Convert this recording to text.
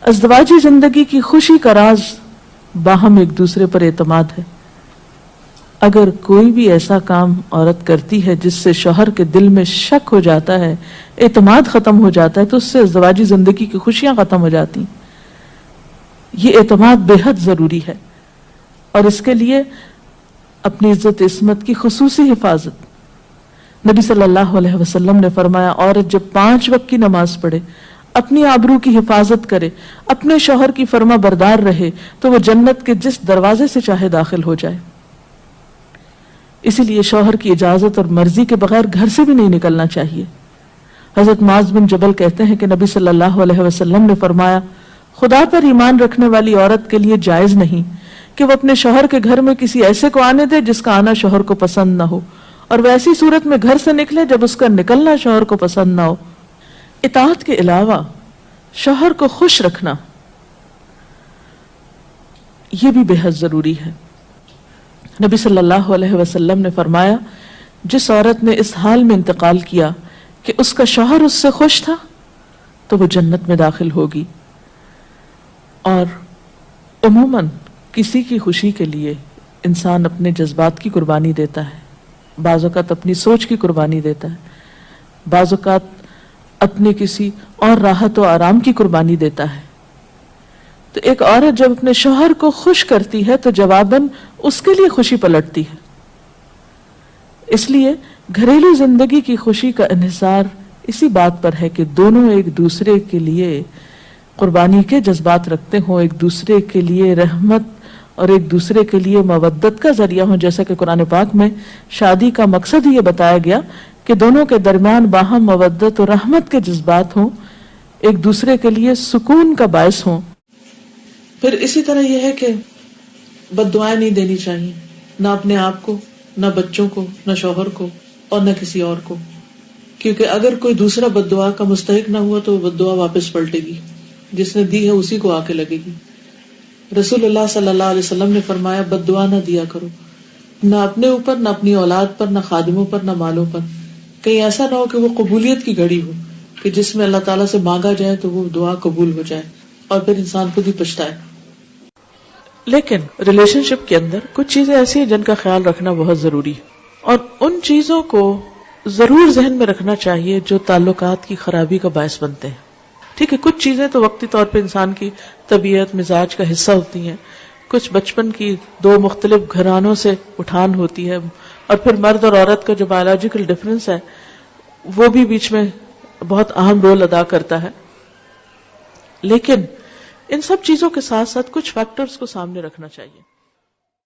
ازدواجی زندگی کی خوشی کا راز باہم ایک دوسرے پر اعتماد ہے. اگر کوئی بھی ایسا کام عورت کرتی ہے جس سے شوہر کے دل میں شک ہو جاتا ہے، اعتماد ختم ہو جاتا ہے، تو اس سے ازدواجی زندگی کی خوشیاں ختم ہو جاتی ہیں. یہ اعتماد بے حد ضروری ہے، اور اس کے لیے اپنی عزت عصمت کی خصوصی حفاظت. نبی صلی اللہ علیہ وسلم نے فرمایا، عورت جب 5 وقت کی نماز پڑھے، اپنی آبرو کی حفاظت کرے، اپنے شوہر کی فرما بردار رہے، تو وہ جنت کے جس دروازے سے چاہے داخل ہو جائے. اسی لیے شوہر کی اجازت اور مرضی کے بغیر گھر سے بھی نہیں نکلنا چاہیے. حضرت معاذ بن جبل کہتے ہیں کہ نبی صلی اللہ علیہ وسلم نے فرمایا، خدا پر ایمان رکھنے والی عورت کے لیے جائز نہیں کہ وہ اپنے شوہر کے گھر میں کسی ایسے کو آنے دے جس کا آنا شوہر کو پسند نہ ہو، اور ویسی صورت میں گھر سے نکلے جب اس کا نکلنا شوہر کو پسند نہ ہو. اطاعت کے علاوہ شوہر کو خوش رکھنا یہ بھی بے حد ضروری ہے. نبی صلی اللہ علیہ وسلم نے فرمایا، جس عورت نے اس حال میں انتقال کیا کہ اس کا شوہر اس سے خوش تھا تو وہ جنت میں داخل ہوگی. اور عموماً کسی کی خوشی کے لیے انسان اپنے جذبات کی قربانی دیتا ہے، بعض اوقات اپنی سوچ کی قربانی دیتا ہے، بعض اوقات اپنے کسی اور راحت و آرام کی قربانی دیتا ہے. تو ایک عورت جب اپنے شوہر کو خوش کرتی ہے تو جواباً اس کے لیے خوشی پلٹتی ہے. اس لیے گھریلو زندگی کی خوشی کا انحصار اسی بات پر ہے کہ دونوں ایک دوسرے کے لیے قربانی کے جذبات رکھتے ہوں، ایک دوسرے کے لیے رحمت اور ایک دوسرے کے لیے مودت کا ذریعہ ہوں. جیسا کہ قرآن پاک میں شادی کا مقصد ہی یہ بتایا گیا کہ دونوں کے درمیان باہم مودت اور رحمت کے جذبات ہوں، ایک دوسرے کے لیے سکون کا باعث ہوں. پھر اسی طرح یہ ہے کہ بد دعائیں نہیں دینی چاہیے، نہ اپنے آپ کو، نہ بچوں کو، نہ شوہر کو، اور نہ کسی اور کو، کیونکہ اگر کوئی دوسرا بد دعا کا مستحق نہ ہوا تو وہ بد دعا واپس پلٹے گی، جس نے دی ہے اسی کو آ کے لگے گی. رسول اللہ صلی اللہ علیہ وسلم نے فرمایا، بد دعا نہ دیا کرو، نہ اپنے اوپر، نہ اپنی اولاد پر، نہ خادموں پر، نہ مالوں پر. کہیں ایسا نہ ہو کہ وہ قبولیت کی گھڑی ہو کہ جس میں اللہ تعالیٰ سے مانگا جائے تو وہ دعا قبول ہو جائے اور پھر انسان خود ہی پچھتائے. لیکن ریلیشن شپ کے اندر کچھ چیزیں ایسی ہیں جن کا خیال رکھنا بہت ضروری ہے، اور ان چیزوں کو ضرور ذہن میں رکھنا چاہیے جو تعلقات کی خرابی کا باعث بنتے ہیں. ٹھیک ہے، کچھ چیزیں تو وقتی طور پہ انسان کی طبیعت مزاج کا حصہ ہوتی ہیں، کچھ بچپن کی 2 مختلف گھرانوں سے اٹھان ہوتی ہے، اور پھر مرد اور عورت کا جو بایولوجیکل ڈفرنس ہے وہ بھی بیچ میں بہت اہم رول ادا کرتا ہے. لیکن ان سب چیزوں کے ساتھ ساتھ کچھ فیکٹرز کو سامنے رکھنا چاہیے.